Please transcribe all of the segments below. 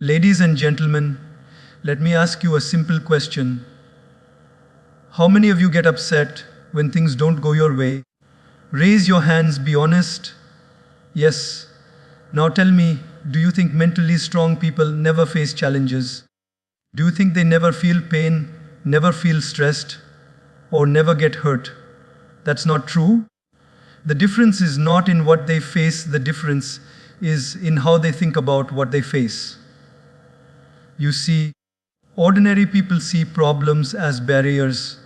Ladies and gentlemen, let me ask you a simple question. How many of you get upset when things don't go your way? Raise your hands, be honest. Yes. Now tell me, do you think mentally strong people never face challenges? Do you think they never feel pain, never feel stressed, or never get hurt? That's not true. The difference is not in what they face, the difference is in how they think about what they face. You see, ordinary people see problems as barriers,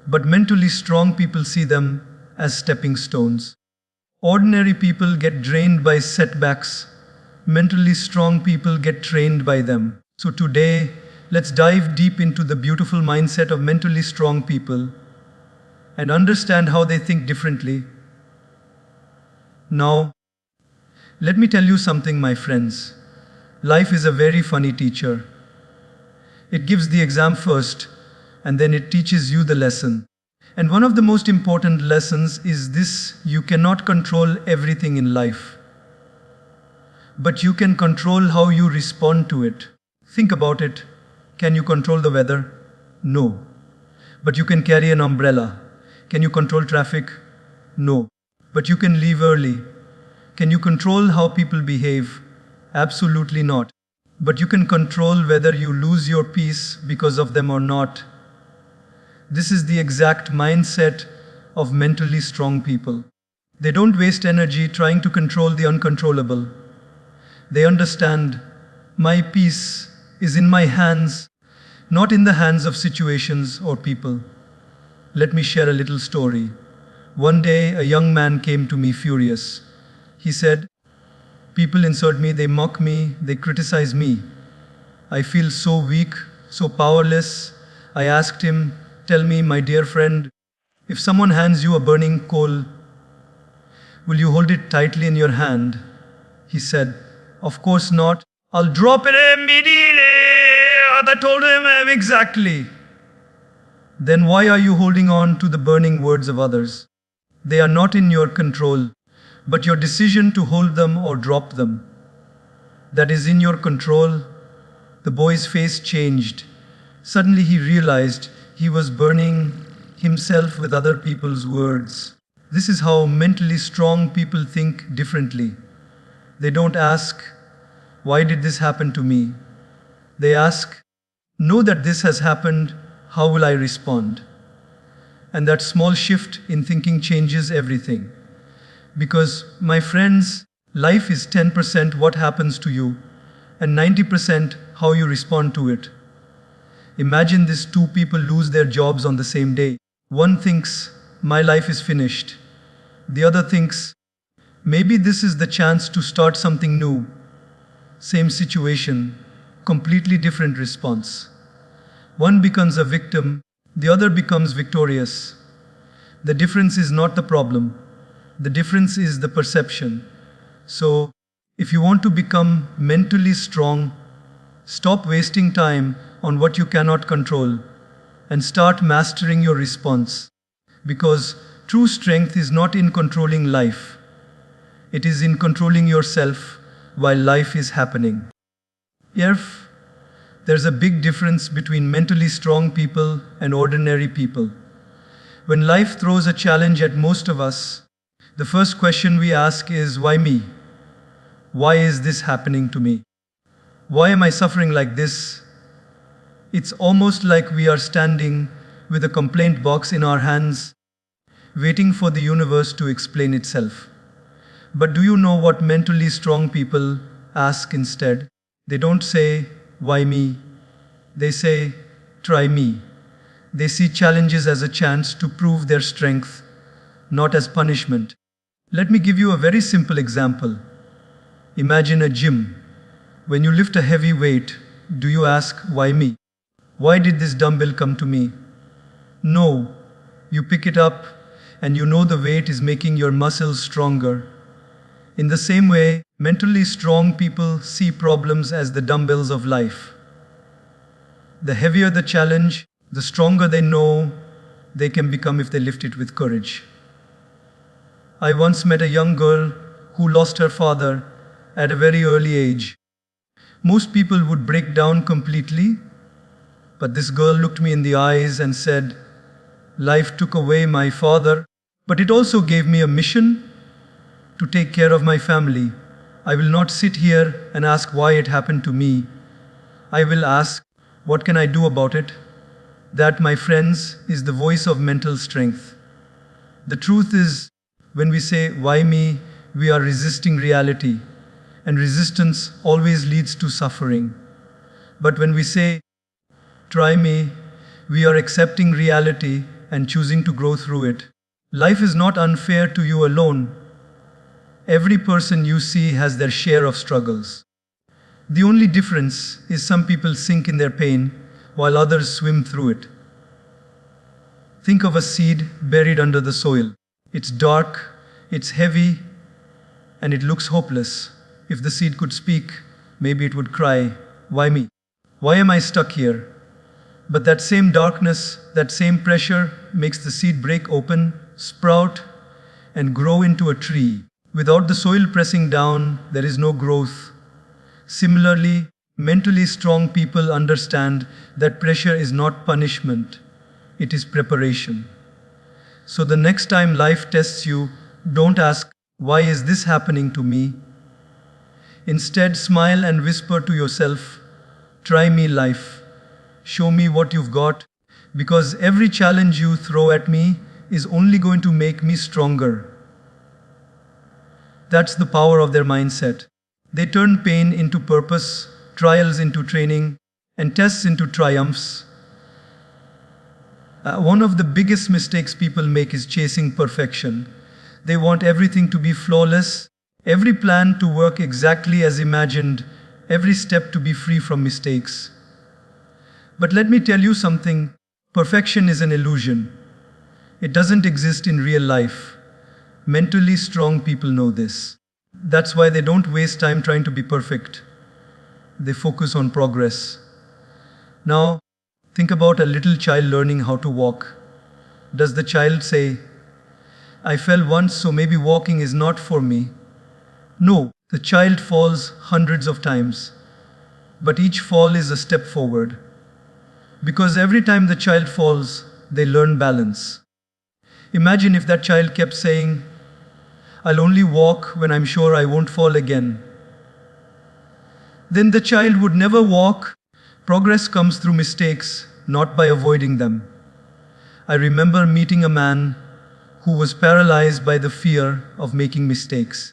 but mentally strong people see them as stepping stones. Ordinary people get drained by setbacks. Mentally strong people get trained by them. So today, let's dive deep into the beautiful mindset of mentally strong people and understand how they think differently. Now, let me tell you something, my friends. Life is a very funny teacher. It gives the exam first, and then it teaches you the lesson. And one of the most important lessons is this: you cannot control everything in life, but you can control how you respond to it. Think about it. Can you control the weather? No. But you can carry an umbrella. Can you control traffic? No. But you can leave early. Can you control how people behave? Absolutely not. But you can control whether you lose your peace because of them or not. This is the exact mindset of mentally strong people. They don't waste energy trying to control the uncontrollable. They understand, my peace is in my hands, not in the hands of situations or people. Let me share a little story. One day, a young man came to me furious. He said, "People insult me, they mock me, they criticize me. I feel so weak, so powerless." I asked him, "Tell me, my dear friend, if someone hands you a burning coal, will you hold it tightly in your hand?" He said, "Of course not. I'll drop it immediately." I told him, "Exactly. Then why are you holding on to the burning words of others? They are not in your control, but your decision to hold them or drop them, that is in your control." The boy's face changed. Suddenly he realized he was burning himself with other people's words. This is how mentally strong people think differently. They don't ask, "Why did this happen to me?" They ask, "Know that this has happened, how will I respond?" And that small shift in thinking changes everything. Because, my friends, life is 10% what happens to you and 90% how you respond to it. Imagine these two people lose their jobs on the same day. One thinks, "My life is finished." The other thinks, "Maybe this is the chance to start something new." Same situation, completely different response. One becomes a victim, the other becomes victorious. The difference is not the problem. The difference is the perception. So, if you want to become mentally strong, stop wasting time on what you cannot control and start mastering your response. Because true strength is not in controlling life. It is in controlling yourself while life is happening. There's a big difference between mentally strong people and ordinary people. When life throws a challenge at most of us, the first question we ask is, "Why me? Why is this happening to me? Why am I suffering like this?" It's almost like we are standing with a complaint box in our hands, waiting for the universe to explain itself. But do you know what mentally strong people ask instead? They don't say, "Why me?" They say, "Try me." They see challenges as a chance to prove their strength, not as punishment. Let me give you a very simple example. Imagine a gym. When you lift a heavy weight, do you ask, "Why me? Why did this dumbbell come to me?" No. You pick it up and you know the weight is making your muscles stronger. In the same way, mentally strong people see problems as the dumbbells of life. The heavier the challenge, the stronger they know they can become if they lift it with courage. I once met a young girl who lost her father at a very early age. Most people would break down completely, but this girl looked me in the eyes and said, "Life took away my father, but it also gave me a mission to take care of my family. I will not sit here and ask why it happened to me. I will ask, what can I do about it?" That, my friends, is the voice of mental strength. The truth is, when we say, "Why me?" we are resisting reality, and resistance always leads to suffering. But when we say, "Try me," we are accepting reality and choosing to grow through it. Life is not unfair to you alone. Every person you see has their share of struggles. The only difference is some people sink in their pain while others swim through it. Think of a seed buried under the soil. It's dark, it's heavy, and it looks hopeless. If the seed could speak, maybe it would cry, "Why me? Why am I stuck here?" But that same darkness, that same pressure makes the seed break open, sprout, and grow into a tree. Without the soil pressing down, there is no growth. Similarly, mentally strong people understand that pressure is not punishment, it is preparation. So the next time life tests you, don't ask, "Why is this happening to me?" Instead, smile and whisper to yourself, "Try me, life. Show me what you've got, because every challenge you throw at me is only going to make me stronger." That's the power of their mindset. They turn pain into purpose, trials into training, and tests into triumphs. One of the biggest mistakes people make is chasing perfection. They want everything to be flawless, every plan to work exactly as imagined, every step to be free from mistakes. But let me tell you something, perfection is an illusion. It doesn't exist in real life. Mentally strong people know this. That's why they don't waste time trying to be perfect. They focus on progress. Now, think about a little child learning how to walk. Does the child say, "I fell once, so maybe walking is not for me"? No, the child falls hundreds of times. But each fall is a step forward. Because every time the child falls, they learn balance. Imagine if that child kept saying, "I'll only walk when I'm sure I won't fall again." Then the child would never walk. Progress comes through mistakes, not by avoiding them. I remember meeting a man who was paralyzed by the fear of making mistakes.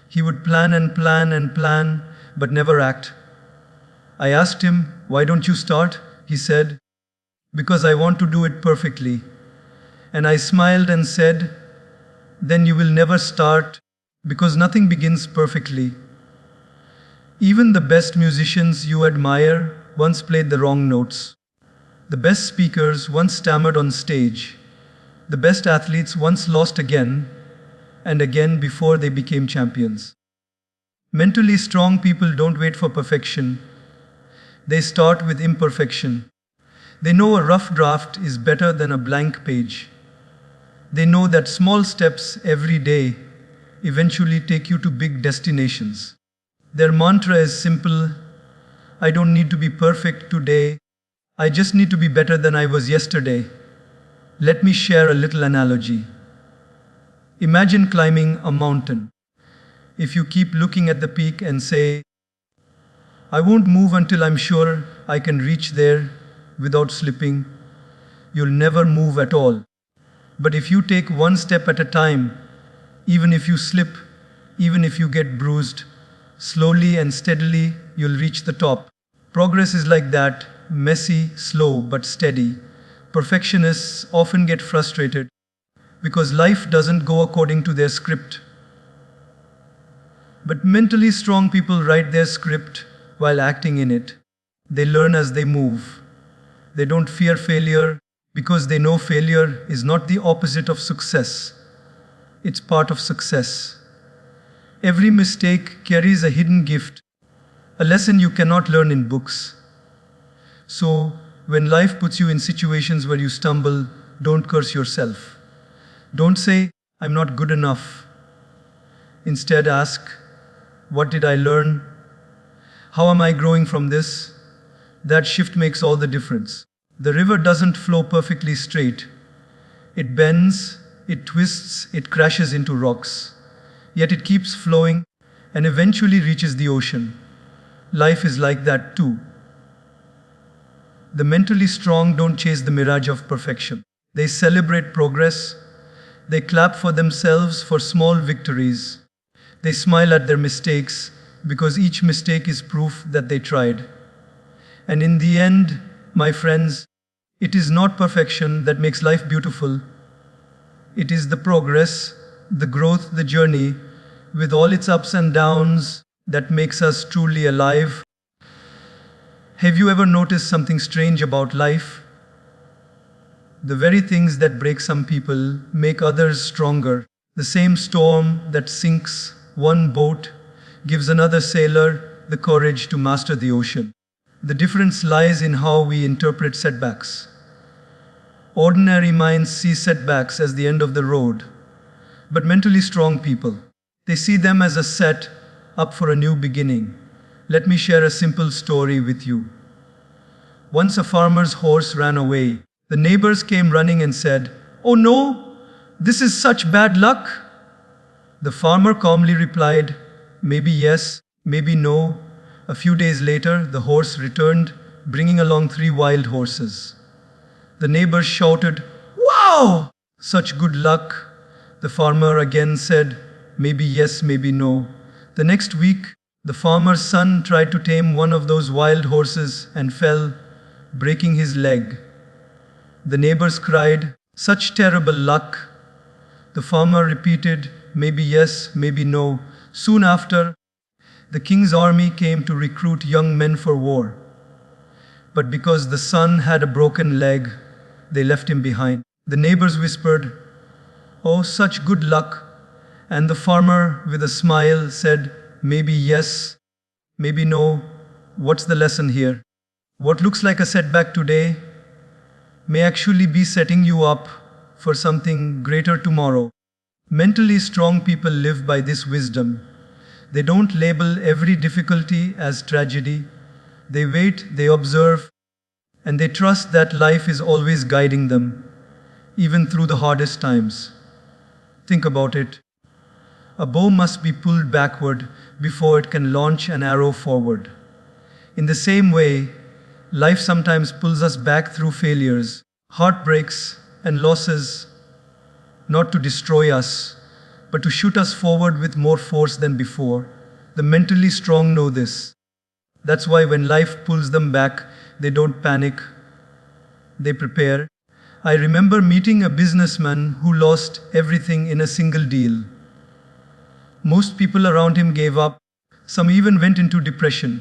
He would plan and plan and plan, but never act. I asked him, "Why don't you start?" He said, "Because I want to do it perfectly." And I smiled and said, "Then you will never start, because nothing begins perfectly." Even the best musicians you admire once played the wrong notes. The best speakers once stammered on stage. The best athletes once lost again and again before they became champions. Mentally strong people don't wait for perfection. They start with imperfection. They know a rough draft is better than a blank page. They know that small steps every day eventually take you to big destinations. Their mantra is simple: "I don't need to be perfect today. I just need to be better than I was yesterday." Let me share a little analogy. Imagine climbing a mountain. If you keep looking at the peak and say, "I won't move until I'm sure I can reach there without slipping," you'll never move at all. But if you take one step at a time, even if you slip, even if you get bruised, slowly and steadily, you'll reach the top. Progress is like that, messy, slow, but steady. Perfectionists often get frustrated because life doesn't go according to their script. But mentally strong people write their script while acting in it. They learn as they move. They don't fear failure because they know failure is not the opposite of success. It's part of success. Every mistake carries a hidden gift, a lesson you cannot learn in books. So, when life puts you in situations where you stumble, don't curse yourself. Don't say, "I'm not good enough." Instead, ask, "What did I learn? How am I growing from this? That shift makes all the difference. The river doesn't flow perfectly straight. It bends, it twists, it crashes into rocks. Yet it keeps flowing and eventually reaches the ocean. Life is like that too. The mentally strong don't chase the mirage of perfection. They celebrate progress. They clap for themselves for small victories. They smile at their mistakes because each mistake is proof that they tried. And in the end, my friends, it is not perfection that makes life beautiful. It is the progress, the growth, the journey, with all its ups and downs, that makes us truly alive. Have you ever noticed something strange about life? The very things that break some people make others stronger. The same storm that sinks one boat gives another sailor the courage to master the ocean. The difference lies in how we interpret setbacks. Ordinary minds see setbacks as the end of the road, but mentally strong people, they see them as a set up for a new beginning. Let me share a simple story with you. Once a farmer's horse ran away. The neighbors came running and said, "Oh no, this is such bad luck." The farmer calmly replied, "Maybe yes, maybe no." A few days later, the horse returned, bringing along 3 wild horses. The neighbors shouted, "Wow, such good luck." The farmer again said, "Maybe yes, maybe no." The next week, the farmer's son tried to tame one of those wild horses and fell, breaking his leg. The neighbors cried, "Such terrible luck." The farmer repeated, "Maybe yes, maybe no." Soon after, the king's army came to recruit young men for war. But because the son had a broken leg, they left him behind. The neighbors whispered, "Oh, such good luck." And the farmer, with a smile, said, "Maybe yes, maybe no." What's the lesson here? What looks like a setback today may actually be setting you up for something greater tomorrow. Mentally strong people live by this wisdom. They don't label every difficulty as tragedy. They wait, they observe, and they trust that life is always guiding them, even through the hardest times. Think about it. A bow must be pulled backward before it can launch an arrow forward. In the same way, life sometimes pulls us back through failures, heartbreaks, and losses, not to destroy us, but to shoot us forward with more force than before. The mentally strong know this. That's why when life pulls them back, they don't panic, they prepare. I remember meeting a businessman who lost everything in a single deal. Most people around him gave up, some even went into depression.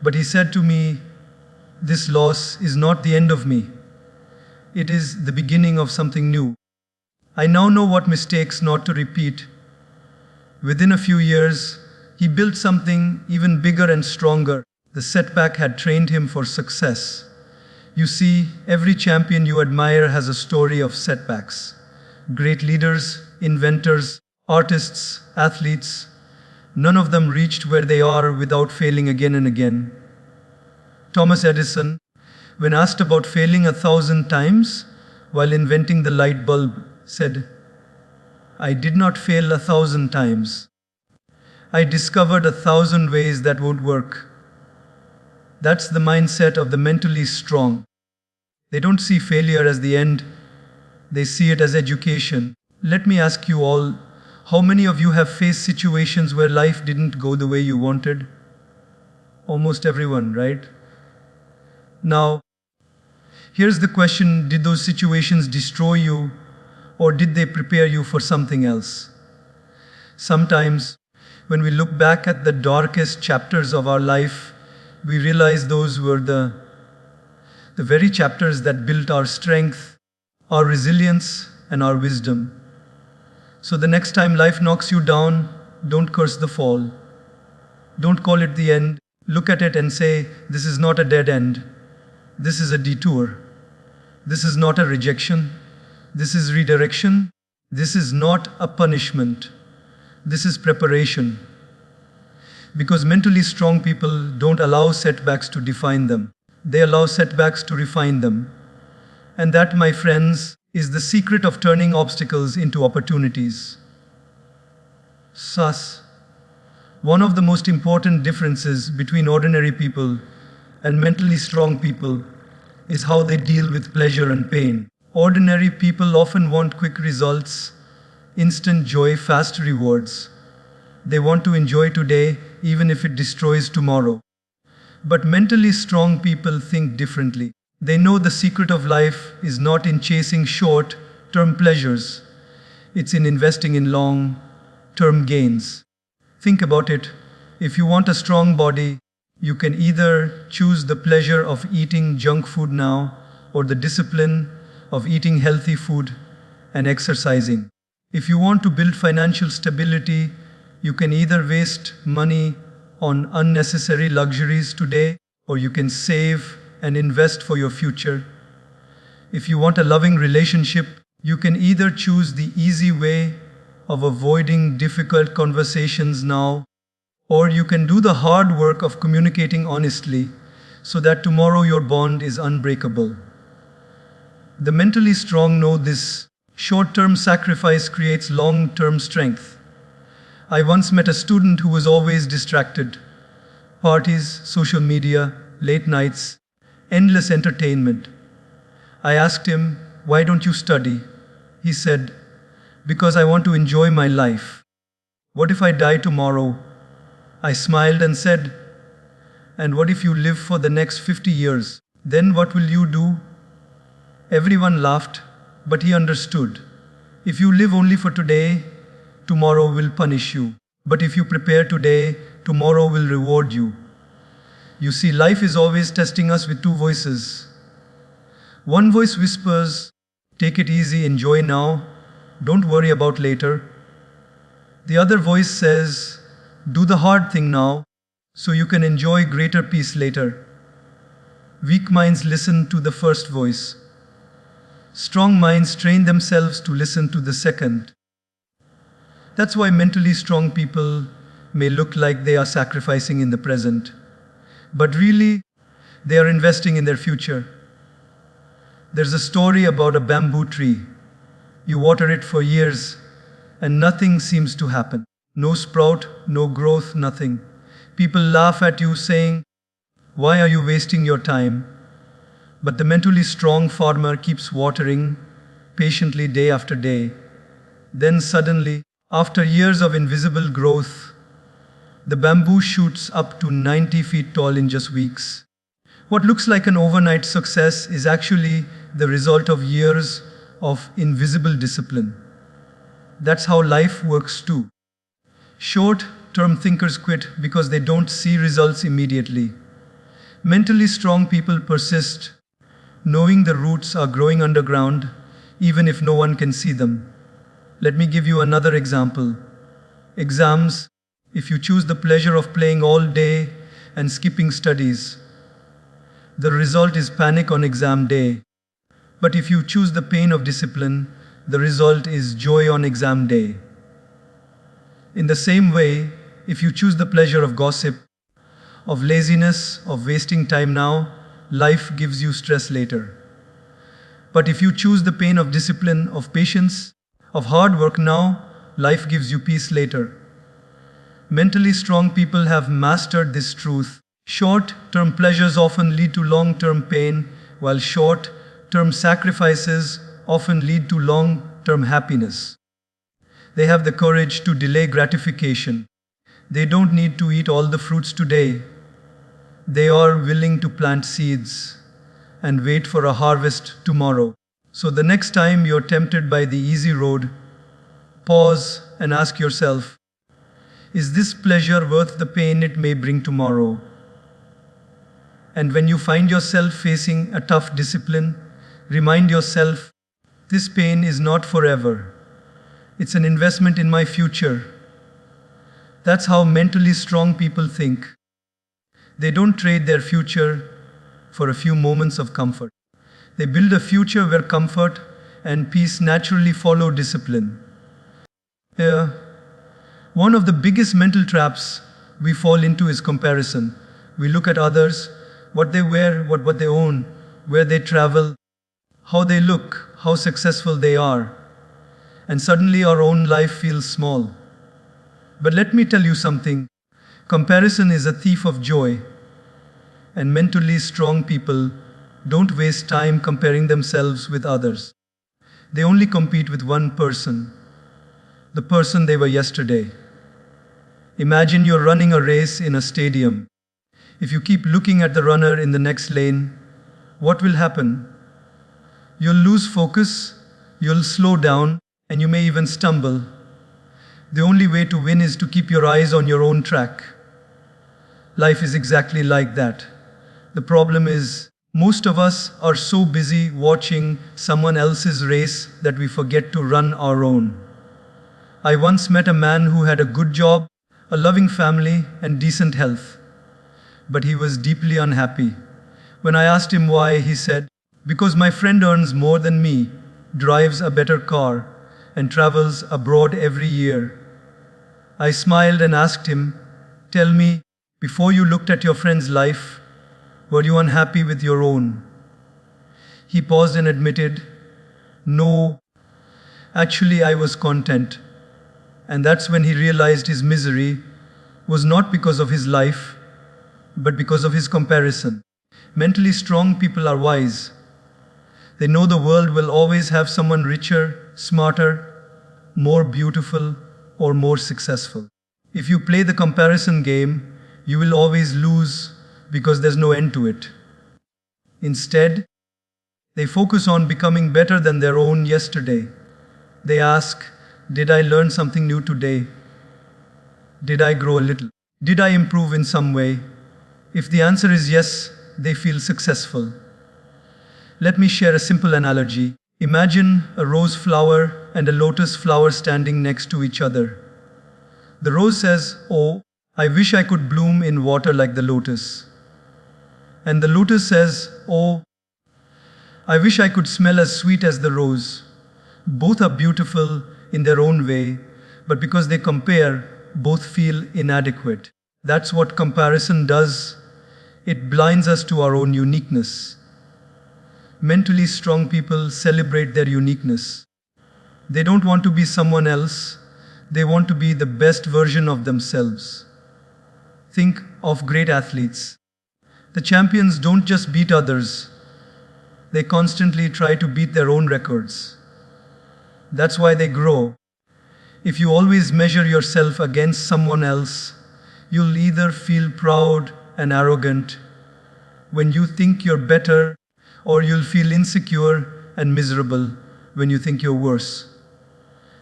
But he said to me, "This loss is not the end of me. It is the beginning of something new. I now know what mistakes not to repeat." Within a few years, he built something even bigger and stronger. The setback had trained him for success. You see, every champion you admire has a story of setbacks. Great leaders, inventors, artists, athletes, none of them reached where they are without failing again and again. Thomas Edison, when asked about failing 1,000 times while inventing the light bulb, said, "I did not fail 1,000 times. I discovered 1,000 ways that would work." That's the mindset of the mentally strong. They don't see failure as the end, they see it as education. Let me ask you all, how many of you have faced situations where life didn't go the way you wanted? Almost everyone, right? Now, here's the question: did those situations destroy you, or did they prepare you for something else? Sometimes, when we look back at the darkest chapters of our life, we realize those were the very chapters that built our strength, our resilience, and our wisdom. So the next time life knocks you down, don't curse the fall. Don't call it the end. Look at it and say, "This is not a dead end. This is a detour. This is not a rejection. This is redirection. This is not a punishment. This is preparation." Because mentally strong people don't allow setbacks to define them. They allow setbacks to refine them. And that, my friends, is the secret of turning obstacles into opportunities. Thus, one of the most important differences between ordinary people and mentally strong people is how they deal with pleasure and pain. Ordinary people often want quick results, instant joy, fast rewards. They want to enjoy today even if it destroys tomorrow. But mentally strong people think differently. They know the secret of life is not in chasing short-term pleasures. It's in investing in long-term gains. Think about it. If you want a strong body, you can either choose the pleasure of eating junk food now or the discipline of eating healthy food and exercising. If you want to build financial stability, you can either waste money on unnecessary luxuries today, or you can save and invest for your future. If you want a loving relationship, you can either choose the easy way of avoiding difficult conversations now, or you can do the hard work of communicating honestly so that tomorrow your bond is unbreakable. The mentally strong know this. Short-term sacrifice creates long-term strength. I once met a student who was always distracted. Parties, social media, late nights, endless entertainment. I asked him, "Why don't you study?" He said, "Because I want to enjoy my life." "What if I die tomorrow?" I smiled and said, "And what if you live for the next 50 years? Then what will you do?" Everyone laughed, but he understood. If you live only for today, tomorrow will punish you. But if you prepare today, tomorrow will reward you. You see, life is always testing us with two voices. One voice whispers, "Take it easy, enjoy now, don't worry about later." The other voice says, "Do the hard thing now, so you can enjoy greater peace later." Weak minds listen to the first voice. Strong minds train themselves to listen to the second. That's why mentally strong people may look like they are sacrificing in the present, but really, they are investing in their future. There's a story about a bamboo tree. You water it for years, and nothing seems to happen. No sprout, no growth, nothing. People laugh at you saying, "Why are you wasting your time?" But the mentally strong farmer keeps watering patiently day after day. Then suddenly, after years of invisible growth, the bamboo shoots up to 90 feet tall in just weeks. What looks like an overnight success is actually the result of years of invisible discipline. That's how life works too. Short-term thinkers quit because they don't see results immediately. Mentally strong people persist, knowing the roots are growing underground, even if no one can see them. Let me give you another example. Exams. If you choose the pleasure of playing all day and skipping studies, the result is panic on exam day. But if you choose the pain of discipline, the result is joy on exam day. In the same way, if you choose the pleasure of gossip, of laziness, of wasting time now, life gives you stress later. But if you choose the pain of discipline, of patience, of hard work now, life gives you peace later. Mentally strong people have mastered this truth. Short-term pleasures often lead to long-term pain, while short-term sacrifices often lead to long-term happiness. They have the courage to delay gratification. They don't need to eat all the fruits today. They are willing to plant seeds and wait for a harvest tomorrow. So the next time you're tempted by the easy road, pause and ask yourself, is this pleasure worth the pain it may bring tomorrow? And when you find yourself facing a tough discipline, remind yourself, this pain is not forever. It's an investment in my future. That's how mentally strong people think. They don't trade their future for a few moments of comfort. They build a future where comfort and peace naturally follow discipline. One of the biggest mental traps we fall into is comparison. We look at others, what they wear, what they own, where they travel, how they look, how successful they are, and suddenly our own life feels small. But let me tell you something, comparison is a thief of joy, and mentally strong people don't waste time comparing themselves with others. They only compete with one person, the person they were yesterday. Imagine you're running a race in a stadium. If you keep looking at the runner in the next lane, what will happen? You'll lose focus, you'll slow down, and you may even stumble. The only way to win is to keep your eyes on your own track. Life is exactly like that. The problem is, most of us are so busy watching someone else's race that we forget to run our own. I once met a man who had a good job, a loving family, and decent health. But he was deeply unhappy. When I asked him why, he said, "Because my friend earns more than me, drives a better car, and travels abroad every year." I smiled and asked him, "Tell me, before you looked at your friend's life, were you unhappy with your own?" He paused and admitted, "No, actually I was content." And that's when he realized his misery was not because of his life, but because of his comparison. Mentally strong people are wise. They know the world will always have someone richer, smarter, more beautiful, or more successful. If you play the comparison game, you will always lose because there's no end to it. Instead, they focus on becoming better than their own yesterday. They ask, "Did I learn something new today? Did I grow a little? Did I improve in some way?" If the answer is yes, they feel successful. Let me share a simple analogy. Imagine a rose flower and a lotus flower standing next to each other. The rose says, "Oh, I wish I could bloom in water like the lotus." And the lotus says, "Oh, I wish I could smell as sweet as the rose." Both are beautiful in their own way, but because they compare, both feel inadequate. That's what comparison does. It blinds us to our own uniqueness. Mentally strong people celebrate their uniqueness. They don't want to be someone else, they want to be the best version of themselves. Think of great athletes. The champions don't just beat others, they constantly try to beat their own records. That's why they grow. If you always measure yourself against someone else, you'll either feel proud and arrogant when you think you're better, or you'll feel insecure and miserable when you think you're worse.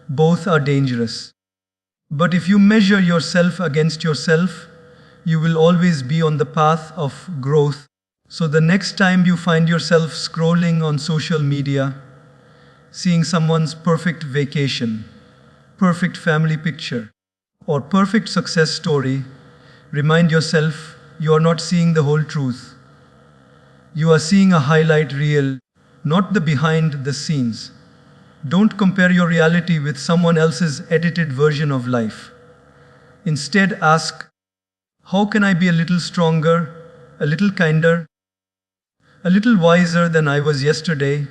Both are dangerous. But if you measure yourself against yourself, you will always be on the path of growth. So the next time you find yourself scrolling on social media, seeing someone's perfect vacation, perfect family picture, or perfect success story, remind yourself you are not seeing the whole truth. You are seeing a highlight reel, not the behind the scenes. Don't compare your reality with someone else's edited version of life. Instead, ask, how can I be a little stronger, a little kinder, a little wiser than I was yesterday?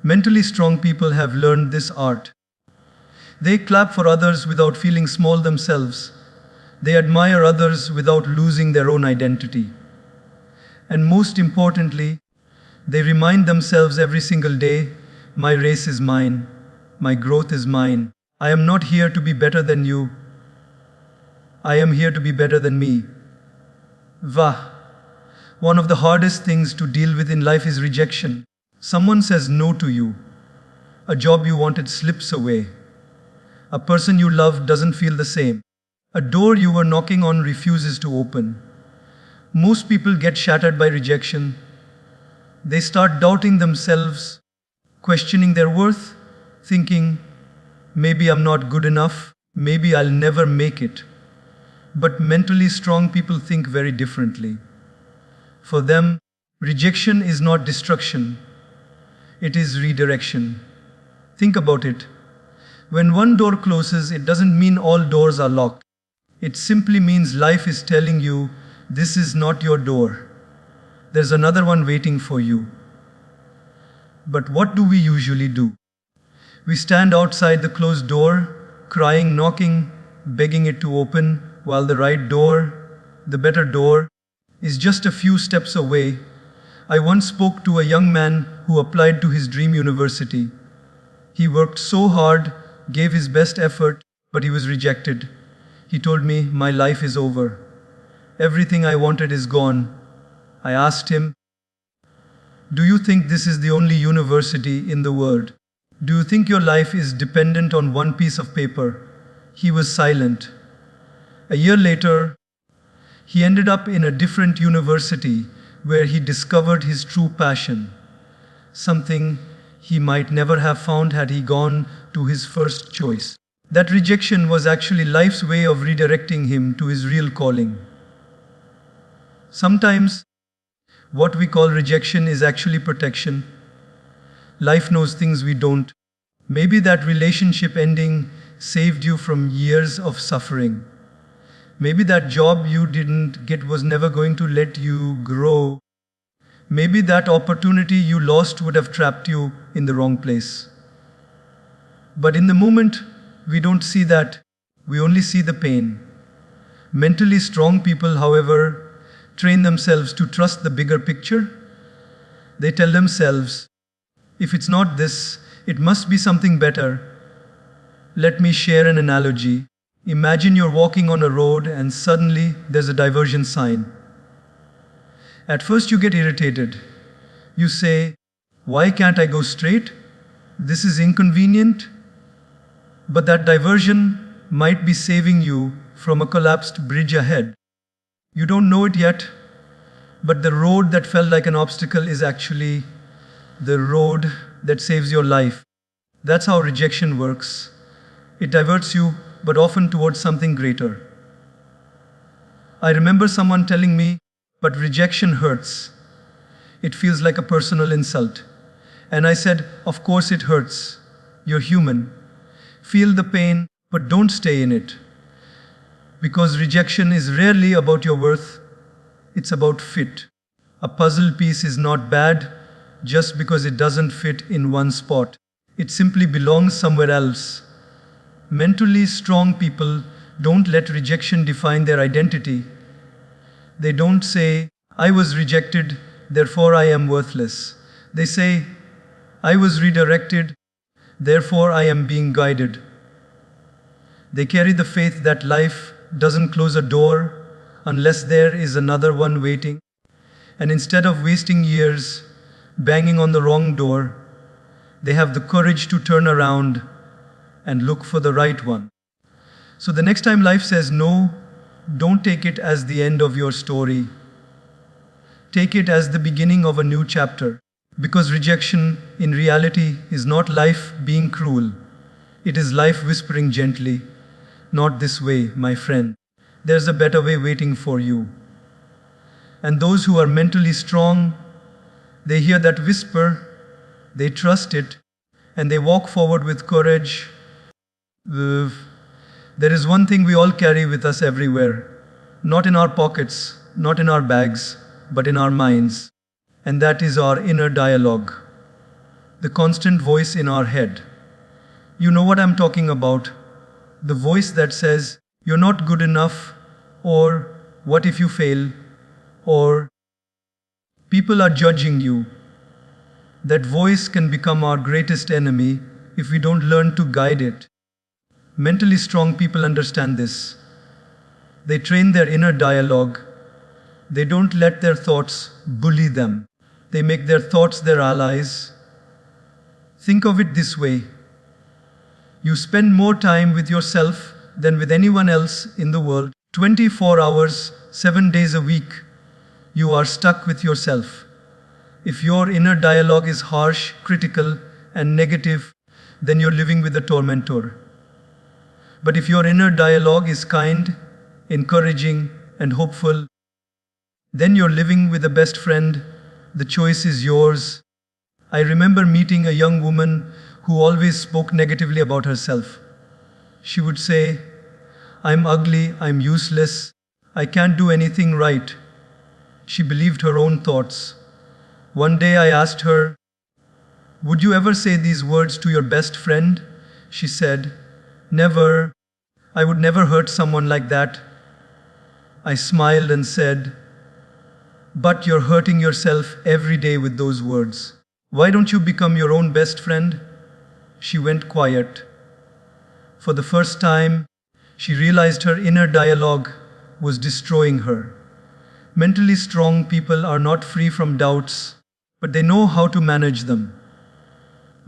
Mentally strong people have learned this art. They clap for others without feeling small themselves. They admire others without losing their own identity. And most importantly, they remind themselves every single day, my race is mine, my growth is mine. I am not here to be better than you. I am here to be better than me. Vah! One of the hardest things to deal with in life is rejection. Someone says no to you. A job you wanted slips away. A person you love doesn't feel the same. A door you were knocking on refuses to open. Most people get shattered by rejection. They start doubting themselves, questioning their worth, thinking, maybe I'm not good enough, maybe I'll never make it. But mentally strong people think very differently. For them, rejection is not destruction, it is redirection. Think about it. When one door closes, it doesn't mean all doors are locked. It simply means life is telling you, this is not your door. There's another one waiting for you. But what do we usually do? We stand outside the closed door, crying, knocking, begging it to open, while the right door, the better door, is just a few steps away. I once spoke to a young man who applied to his dream university. He worked so hard, gave his best effort, but he was rejected. He told me, "My life is over. Everything I wanted is gone." I asked him, "Do you think this is the only university in the world? Do you think your life is dependent on one piece of paper?" He was silent. A year later, he ended up in a different university where he discovered his true passion, something he might never have found had he gone to his first choice. That rejection was actually life's way of redirecting him to his real calling. Sometimes, what we call rejection is actually protection. Life knows things we don't. Maybe that relationship ending saved you from years of suffering. Maybe that job you didn't get was never going to let you grow. Maybe that opportunity you lost would have trapped you in the wrong place. But in the moment, we don't see that. We only see the pain. Mentally strong people, however, train themselves to trust the bigger picture. They tell themselves, if it's not this, it must be something better. Let me share an analogy. Imagine you're walking on a road and suddenly there's a diversion sign. At first you get irritated. You say, "Why can't I go straight? This is inconvenient." But that diversion might be saving you from a collapsed bridge ahead. You don't know it yet, but the road that felt like an obstacle is actually the road that saves your life. That's how rejection works. It diverts you, but often towards something greater. I remember someone telling me, "But rejection hurts. It feels like a personal insult." And I said, "Of course it hurts. You're human. Feel the pain, but don't stay in it." Because rejection is rarely about your worth, it's about fit. A puzzle piece is not bad just because it doesn't fit in one spot. It simply belongs somewhere else. Mentally strong people don't let rejection define their identity. They don't say, "I was rejected, therefore I am worthless." They say, "I was redirected, therefore I am being guided." They carry the faith that life doesn't close a door unless there is another one waiting. And instead of wasting years banging on the wrong door, they have the courage to turn around and look for the right one. So the next time life says no, don't take it as the end of your story. Take it as the beginning of a new chapter. Because rejection, in reality, is not life being cruel. It is life whispering gently, "Not this way, my friend. There's a better way waiting for you." And those who are mentally strong, they hear that whisper, they trust it, and they walk forward with courage. There is one thing we all carry with us everywhere, not in our pockets, not in our bags, but in our minds. And that is our inner dialogue, the constant voice in our head. You know what I'm talking about. The voice that says, "You're not good enough," or "What if you fail?" or "People are judging you." That voice can become our greatest enemy if we don't learn to guide it. Mentally strong people understand this. They train their inner dialogue. They don't let their thoughts bully them. They make their thoughts their allies. Think of it this way. You spend more time with yourself than with anyone else in the world. 24 hours, 7 days a week. You are stuck with yourself. If your inner dialogue is harsh, critical, and negative, then you're living with a tormentor. But if your inner dialogue is kind, encouraging, and hopeful, then you're living with a best friend. The choice is yours. I remember meeting a young woman who always spoke negatively about herself. She would say, I'm ugly, I'm useless, I can't do anything right. She believed her own thoughts. One day I asked her, "Would you ever say these words to your best friend?" She said, "Never. I would never hurt someone like that." I smiled and said, "But you're hurting yourself every day with those words. Why don't you become your own best friend?" She went quiet. For the first time, she realized her inner dialogue was destroying her. Mentally strong people are not free from doubts, but they know how to manage them.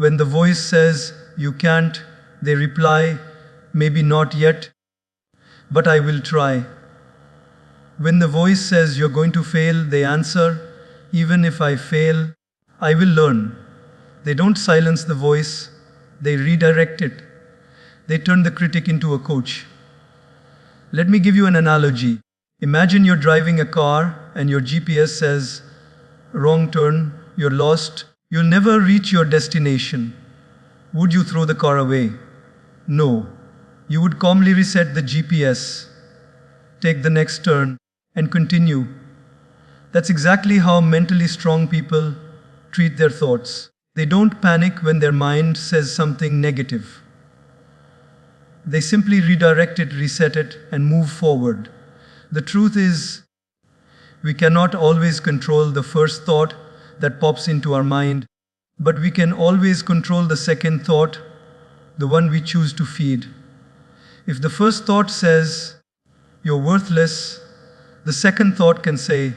When the voice says, "You can't," they reply, "Maybe not yet, but I will try." When the voice says, "You're going to fail," they answer, "Even if I fail, I will learn." They don't silence the voice, they redirect it. They turn the critic into a coach. Let me give you an analogy. Imagine you're driving a car and your GPS says, "Wrong turn, you're lost, you'll never reach your destination." Would you throw the car away? No. You would calmly reset the GPS, take the next turn, and continue. That's exactly how mentally strong people treat their thoughts. They don't panic when their mind says something negative. They simply redirect it, reset it, and move forward. The truth is, we cannot always control the first thought that pops into our mind, but we can always control the second thought, the one we choose to feed. If the first thought says, "You're worthless," the second thought can say,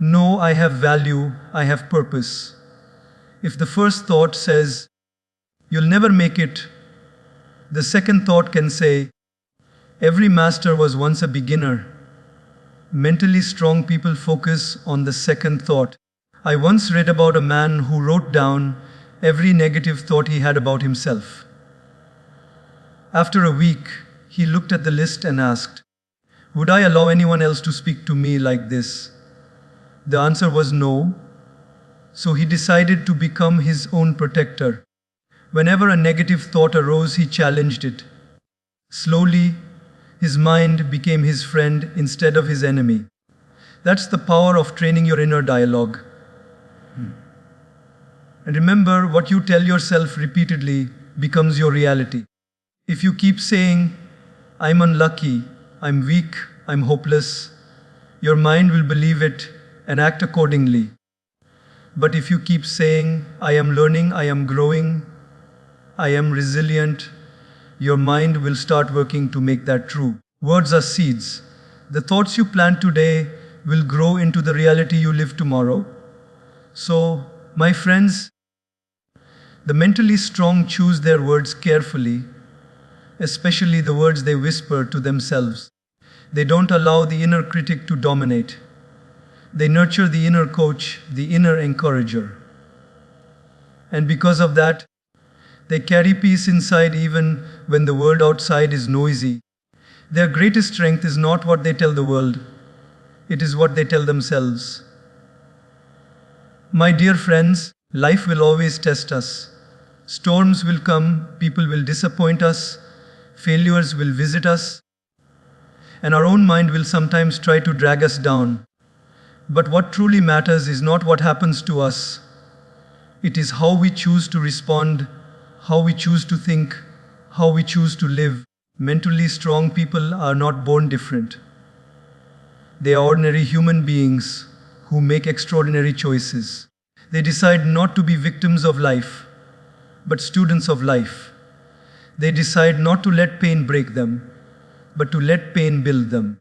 "No, I have value, I have purpose." If the first thought says, "You'll never make it," the second thought can say, "Every master was once a beginner." Mentally strong people focus on the second thought. I once read about a man who wrote down every negative thought he had about himself. After a week, he looked at the list and asked, "Would I allow anyone else to speak to me like this?" The answer was no. So he decided to become his own protector. Whenever a negative thought arose, he challenged it. Slowly, his mind became his friend instead of his enemy. That's the power of training your inner dialogue. And remember, what you tell yourself repeatedly becomes your reality. If you keep saying, "I'm unlucky, I'm weak, I'm hopeless," your mind will believe it and act accordingly. But if you keep saying, "I am learning, I am growing, I am resilient," your mind will start working to make that true. Words are seeds. The thoughts you plant today will grow into the reality you live tomorrow. So, my friends, the mentally strong choose their words carefully, especially the words they whisper to themselves. They don't allow the inner critic to dominate. They nurture the inner coach, the inner encourager. And because of that, they carry peace inside even when the world outside is noisy. Their greatest strength is not what they tell the world, it is what they tell themselves. My dear friends, life will always test us. Storms will come, people will disappoint us, failures will visit us, and our own mind will sometimes try to drag us down. But what truly matters is not what happens to us. It is how we choose to respond, how we choose to think, how we choose to live. Mentally strong people are not born different. They are ordinary human beings who make extraordinary choices. They decide not to be victims of life, but students of life. They decide not to let pain break them, but to let pain build them.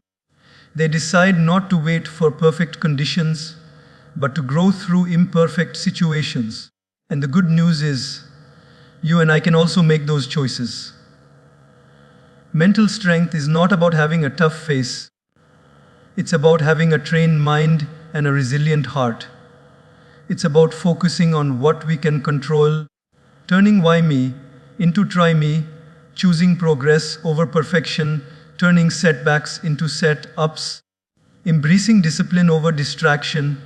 They decide not to wait for perfect conditions, but to grow through imperfect situations. And the good news is, you and I can also make those choices. Mental strength is not about having a tough face. It's about having a trained mind and a resilient heart. It's about focusing on what we can control, turning why me into try me, choosing progress over perfection, turning setbacks into set-ups, embracing discipline over distraction,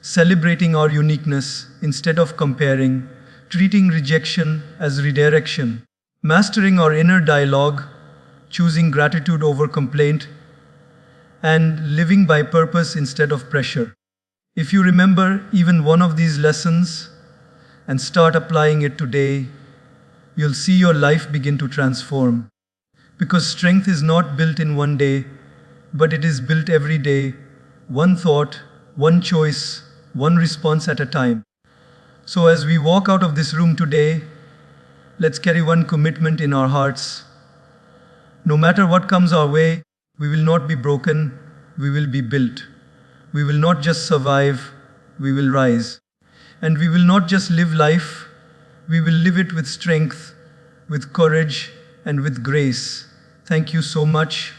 celebrating our uniqueness instead of comparing, treating rejection as redirection, mastering our inner dialogue, choosing gratitude over complaint, and living by purpose instead of pressure. If you remember even one of these lessons and start applying it today, you'll see your life begin to transform. Because strength is not built in one day, but it is built every day, one thought, one choice, one response at a time. So as we walk out of this room today, let's carry one commitment in our hearts. No matter what comes our way, we will not be broken, we will be built. We will not just survive, we will rise. And we will not just live life, we will live it with strength, with courage, and with grace. Thank you so much.